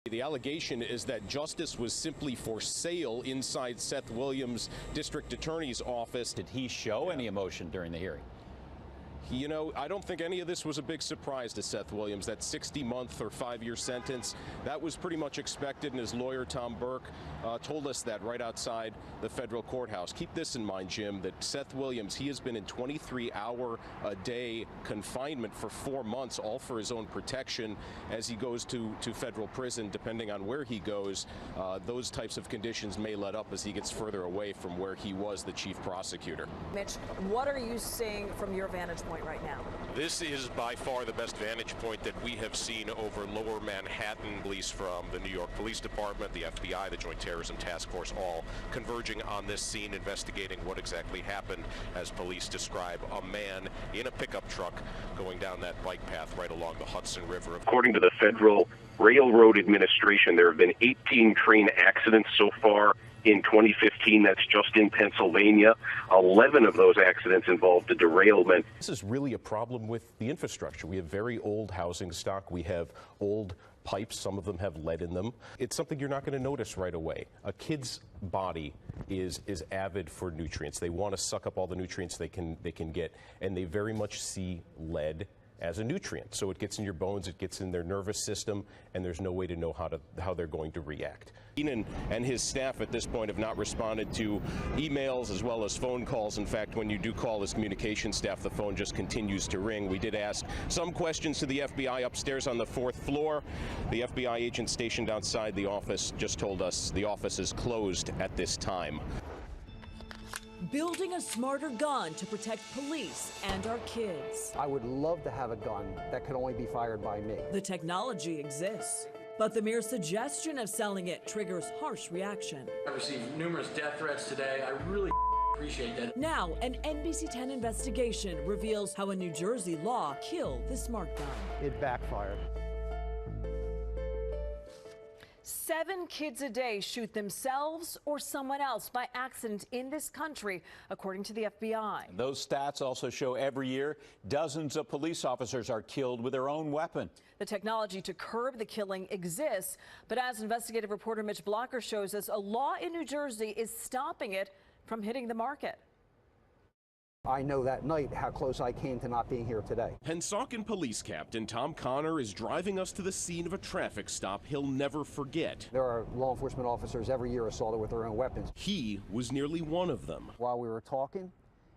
The allegation is that justice was simply for sale inside Seth Williams' district attorney's office. Did he show any emotion during the hearing? You know, I don't think any of this was a big surprise to Seth Williams. That 60-month or 5-year sentence, that was pretty much expected, and his lawyer, Tom Burke, told us that right outside the federal courthouse. Keep this in mind, Jim, that Seth Williams, he has been in 23-hour-a-day confinement for 4 months, all for his own protection as he goes to federal prison. Depending on where he goes, those types of conditions may let up as he gets further away from where he was the chief prosecutor. Mitch, what are you seeing from your vantage point right now? This is by far the best vantage point that we have seen over lower Manhattan. Police from the New York Police Department, the FBI, the Joint Terrorism Task Force, all converging on this scene, investigating what exactly happened, as police describe a man in a pickup truck going down that bike path right along the Hudson River. According to the Federal Railroad Administration, there have been 18 train accidents so far in 2015. That's just in Pennsylvania. 11 of those accidents involved a derailment. This is really a problem with the infrastructure. We have very old housing stock. We have old pipes. Some of them have lead in them. It's something you're not going to notice right away. A kid's body is avid for nutrients. They want to suck up all the nutrients they can get, and they very much see lead as a nutrient. So it gets in your bones, it gets in their nervous system, and there's no way to know how they're going to react. Keenan and his staff at this point have not responded to emails as well as phone calls. In fact, when you do call his communication staff, the phone just continues to ring. We did ask some questions to the FBI upstairs on the 4th floor. The FBI agent stationed outside the office just told us the office is closed at this time. Building a smarter gun to protect police and our kids. I would love to have a gun that could only be fired by me. The technology exists, but the mere suggestion of selling it triggers harsh reaction. I've received numerous death threats today. I really appreciate that. Now, an NBC 10 investigation reveals how a New Jersey law killed the smart gun. It backfired. 7 kids a day shoot themselves or someone else by accident in this country, according to the FBI. Those stats also show every year dozens of police officers are killed with their own weapon. The technology to curb the killing exists, but as investigative reporter Mitch Blacher shows us, a law in New Jersey is stopping it from hitting the market. I know that night how close I came to not being here today. Pennsauken Police Captain Tom Connor is driving us to the scene of a traffic stop he'll never forget. There are law enforcement officers every year assaulted with their own weapons. He was nearly one of them. While we were talking,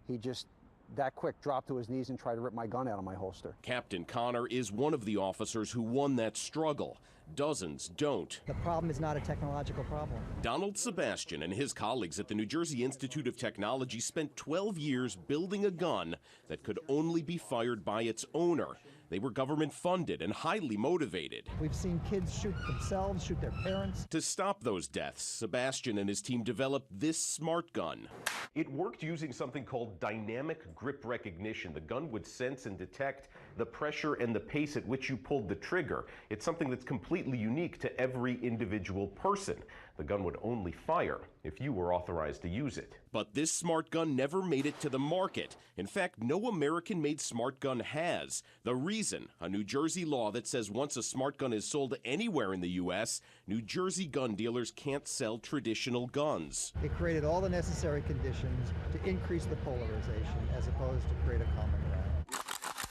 he just that quick dropped to his knees and tried to rip my gun out of my holster. Captain Connor is one of the officers who won that struggle. Dozens don't. The problem is not a technological problem. Donald Sebastian and his colleagues at the New Jersey Institute of Technology spent 12 years building a gun that could only be fired by its owner. They were government funded and highly motivated. We've seen kids shoot themselves, shoot their parents. To stop those deaths, Sebastian and his team developed this smart gun. It worked using something called dynamic grip recognition. The gun would sense and detect the pressure and the pace at which you pulled the trigger. It's something that's completely unique to every individual person. The gun would only fire if you were authorized to use it. But this smart gun never made it to the market. In fact, no American-made smart gun has. The reason, a New Jersey law that says once a smart gun is sold anywhere in the U.S., New Jersey gun dealers can't sell traditional guns. It created all the necessary conditions to increase the polarization as opposed to create a common ground.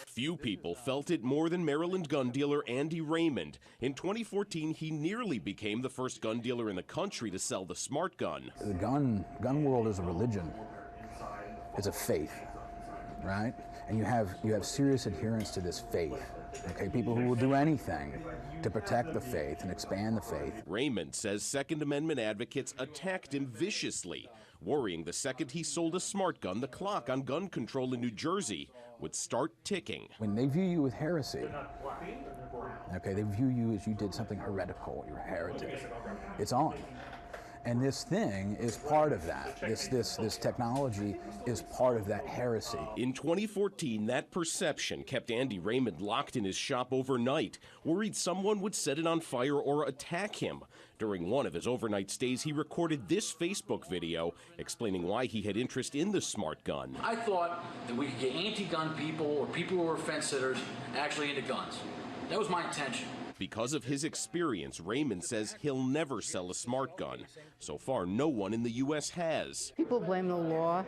Few people felt it more than Maryland gun dealer Andy Raymond. In 2014, he nearly became the first gun dealer in the country to sell the smart gun. The gun world is a religion. It's a faith, right? And you have serious adherents to this faith. Okay, people who will do anything to protect the faith and expand the faith. Raymond says Second Amendment advocates attacked him viciously, worrying the second he sold a smart gun, the clock on gun control in New Jersey would start ticking. When they view you with heresy, okay, they view you as you did something heretical, you're a heretic. It's on. And this thing is part of that. This technology is part of that heresy. In 2014, that perception kept Andy Raymond locked in his shop overnight, worried someone would set it on fire or attack him. During one of his overnight stays, he recorded this Facebook video explaining why he had interest in the smart gun. I thought that we could get anti-gun people or people who are fence sitters actually into guns. That was my intention. Because of his experience, Raymond says he'll never sell a smart gun. So far, no one in the U.S. has. People blame the law,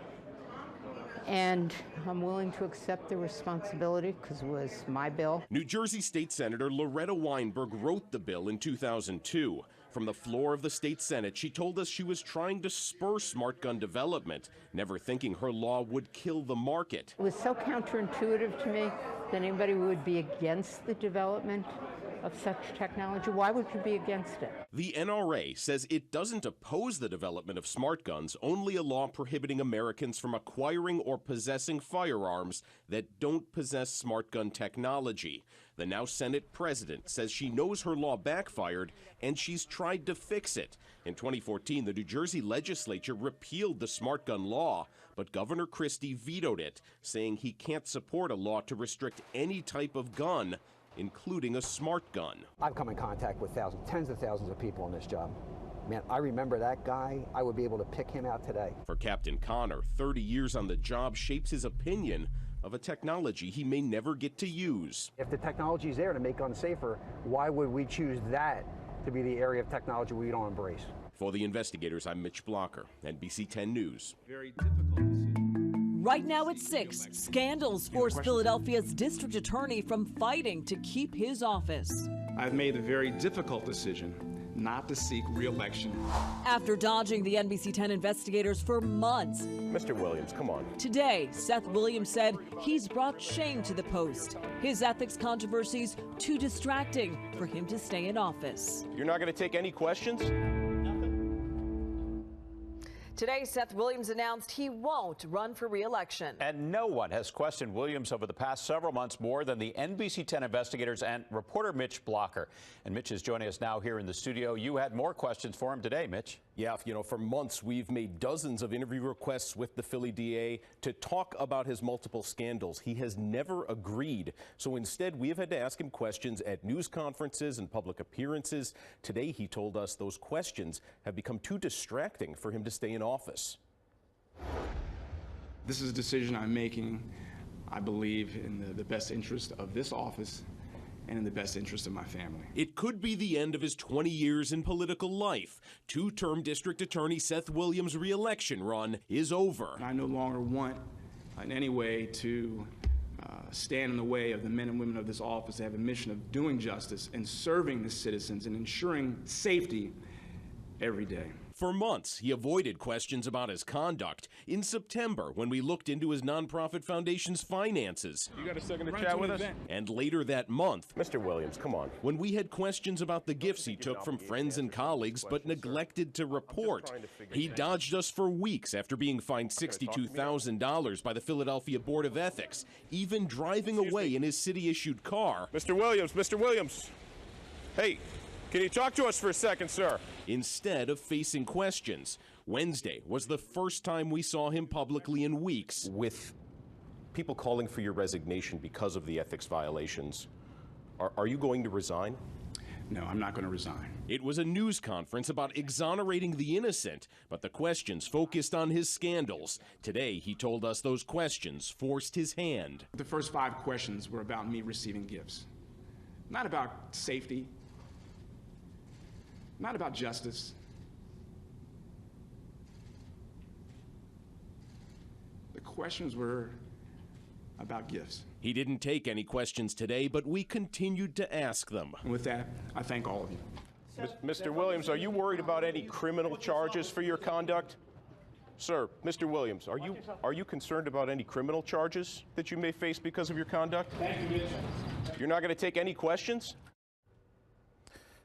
and I'm willing to accept the responsibility because it was my bill. New Jersey State Senator Loretta Weinberg wrote the bill in 2002. From the floor of the state Senate, she told us she was trying to spur smart gun development, never thinking her law would kill the market. It was so counterintuitive to me that anybody would be against the development of such technology. Why would you be against it? The NRA says it doesn't oppose the development of smart guns, only a law prohibiting Americans from acquiring or possessing firearms that don't possess smart gun technology. The now Senate president says she knows her law backfired and she's tried to fix it. In 2014, the New Jersey legislature repealed the smart gun law, but Governor Christie vetoed it, saying he can't support a law to restrict any type of gun, including a smart gun. I've come in contact with thousands, tens of thousands of people on this job. Man, I remember that guy. I would be able to pick him out today. For Captain Connor, 30 years on the job shapes his opinion of a technology he may never get to use. If the technology is there to make guns safer, why would we choose that to be the area of technology we don't embrace? For the investigators, I'm Mitch Blacher, NBC 10 News. Very difficult decision. Right now at 6, scandals force Philadelphia's district attorney from fighting to keep his office. I've made the very difficult decision not to seek re-election. After dodging the NBC 10 investigators for months. Mr. Williams, come on. Today, Seth Williams said he's brought shame to the post. His ethics controversies too distracting for him to stay in office. You're not going to take any questions? Today, Seth Williams announced he won't run for re-election. And no one has questioned Williams over the past several months more than the NBC 10 investigators and reporter Mitch Blacher. And Mitch is joining us now here in the studio. You had more questions for him today, Mitch. Yeah, for months we've made dozens of interview requests with the Philly DA to talk about his multiple scandals. He has never agreed. So instead, we have had to ask him questions at news conferences and public appearances. Today, he told us those questions have become too distracting for him to stay in office. This is a decision I'm making, I believe, in the best interest of this office and in the best interest of my family. It could be the end of his 20 years in political life. Two-term District Attorney Seth Williams' re-election run is over. I no longer want in any way to stand in the way of the men and women of this office that have a mission of doing justice and serving the citizens and ensuring safety every day. For months, he avoided questions about his conduct. In September, when we looked into his nonprofit foundation's finances. You got a second to chat with us? And later that month, Mr. Williams, come on. When we had questions about the gifts he took from friends and colleagues but neglected to report. He dodged us for weeks after being fined $62,000 by the Philadelphia Board of Ethics, even driving away in his city-issued car. Mr. Williams. Hey. Can you talk to us for a second, sir? Instead of facing questions. Wednesday was the first time we saw him publicly in weeks. With people calling for your resignation because of the ethics violations, are you going to resign? No, I'm not going to resign. It was a news conference about exonerating the innocent, but the questions focused on his scandals. Today, he told us those questions forced his hand. The first 5 questions were about me receiving gifts, not about safety, not about justice. The questions were about gifts. He didn't take any questions today, but we continued to ask them. And with that, I thank all of you. Mr. Williams, are you worried about any criminal charges for your conduct? Sir, Mr. Williams, are you concerned about any criminal charges that you may face because of your conduct? Thank you, Mitch. You're not going to take any questions?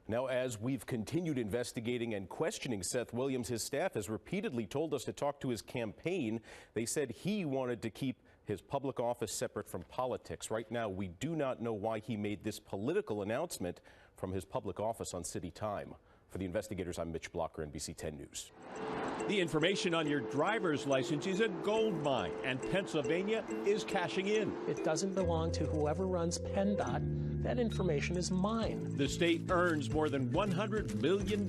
Now, as we've continued investigating and questioning Seth Williams, his staff has repeatedly told us to talk to his campaign. They said he wanted to keep his public office separate from politics. Right now, we do not know why he made this political announcement from his public office on City Time. For the investigators, I'm Mitch Blacher, NBC 10 News. The information on your driver's license is a gold mine, and Pennsylvania is cashing in. It doesn't belong to whoever runs PennDOT. That information is mine. The state earns more than $100 million.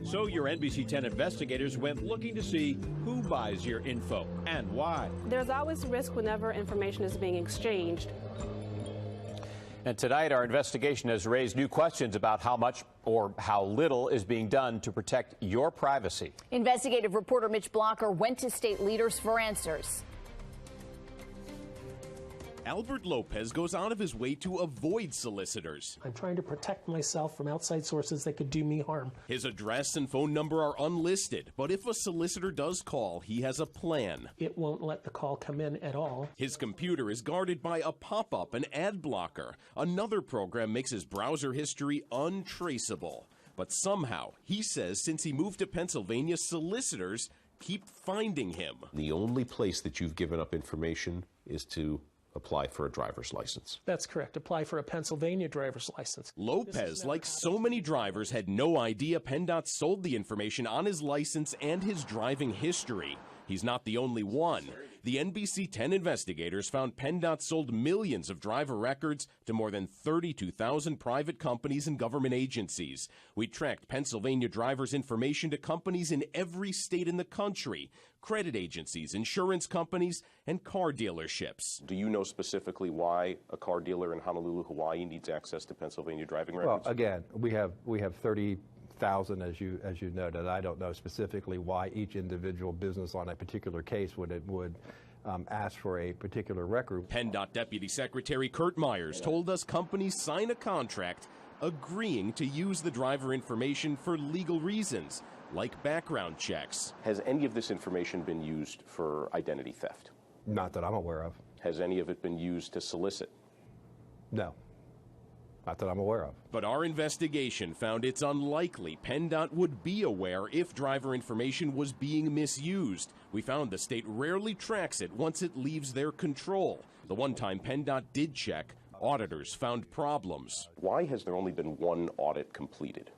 So your NBC 10 investigators went looking to see who buys your info and why. There's always risk whenever information is being exchanged. And tonight, our investigation has raised new questions about how much or how little is being done to protect your privacy. Investigative reporter Mitch Blacher went to state leaders for answers. Albert Lopez goes out of his way to avoid solicitors. I'm trying to protect myself from outside sources that could do me harm. His address and phone number are unlisted, but if a solicitor does call, he has a plan. It won't let the call come in at all. His computer is guarded by a pop-up, an ad blocker. Another program makes his browser history untraceable. But somehow, he says since he moved to Pennsylvania, solicitors keep finding him. The only place that you've given up information is to apply for a driver's license. That's correct. Apply for a Pennsylvania driver's license. Lopez, like so many drivers, had no idea PennDOT sold the information on his license and his driving history. He's not the only one. The NBC 10 investigators found PennDOT sold millions of driver records to more than 32,000 private companies and government agencies. We tracked Pennsylvania drivers' information to companies in every state in the country, credit agencies, insurance companies, and car dealerships. Do you know specifically why a car dealer in Honolulu, Hawaii needs access to Pennsylvania driving records? Well, again, we have 30,000 as you noted. I don't know specifically why each individual business on a particular case would ask for a particular record. PennDOT Deputy Secretary Kurt Myers told us companies sign a contract agreeing to use the driver information for legal reasons, like background checks. Has any of this information been used for identity theft? Not that I'm aware of. Has any of it been used to solicit? No. Not that I'm aware of. But our investigation found it's unlikely PennDOT would be aware if driver information was being misused. We found the state rarely tracks it once it leaves their control. The one time PennDOT did check, auditors found problems. Why has there only been one audit completed?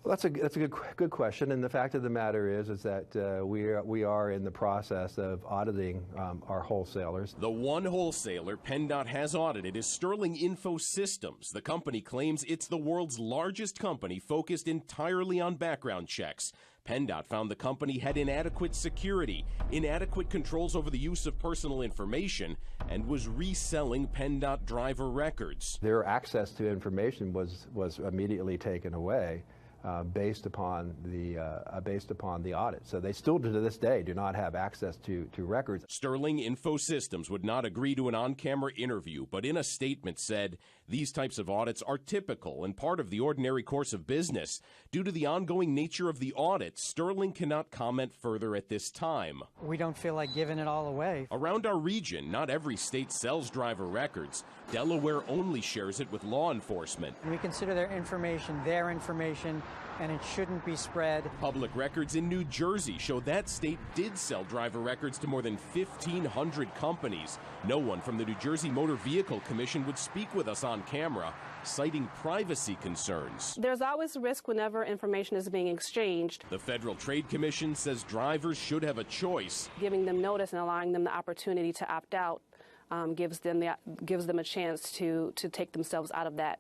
Well, that's a good question, and the fact of the matter is that we are in the process of auditing our wholesalers. The one wholesaler PennDOT has audited is Sterling Info Systems. The company claims it's the world's largest company focused entirely on background checks. PennDOT found the company had inadequate security, inadequate controls over the use of personal information, and was reselling PennDOT driver records. Their access to information was immediately taken away. Based upon the audit. So they still to this day do not have access to records. Sterling Info Systems would not agree to an on-camera interview, but in a statement said these types of audits are typical and part of the ordinary course of business. Due to the ongoing nature of the audit, Sterling cannot comment further at this time. We don't feel like giving it all away. Around our region, not every state sells driver records. Delaware only shares it with law enforcement. We consider their information, and it shouldn't be spread. Public records in New Jersey show that state did sell driver records to more than 1,500 companies. No one from the New Jersey Motor Vehicle Commission would speak with us on camera, citing privacy concerns. There's always risk whenever information is being exchanged. The Federal Trade Commission says drivers should have a choice. Giving them notice and allowing them the opportunity to opt out gives them a chance to take themselves out of that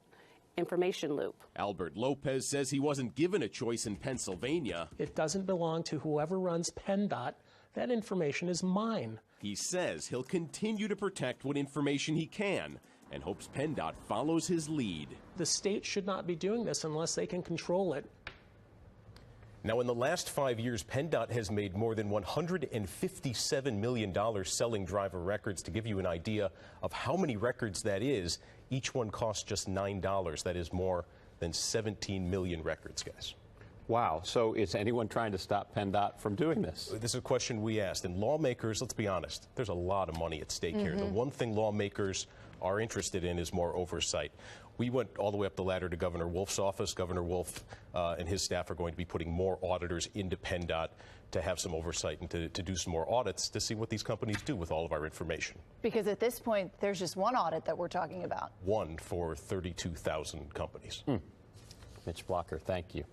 information loop. Albert Lopez says he wasn't given a choice in Pennsylvania. It doesn't belong to whoever runs PennDOT. That information is mine. He says he'll continue to protect what information he can and hopes PennDOT follows his lead. The state should not be doing this unless they can control it. Now, in the last 5 years, PennDOT has made more than $157 million selling driver records. To give you an idea of how many records that is, each one costs just $9. That is more than 17 million records, guys. Wow. So is anyone trying to stop PennDOT from doing this? This is a question we asked. And lawmakers, let's be honest, there's a lot of money at stake here. The one thing lawmakers are interested in is more oversight. We went all the way up the ladder to Governor Wolf's office. Governor Wolf and his staff are going to be putting more auditors into PennDOT to have some oversight and to do some more audits to see what these companies do with all of our information. Because at this point, there's just one audit that we're talking about. One for 32,000 companies. Mitch Blacher, thank you.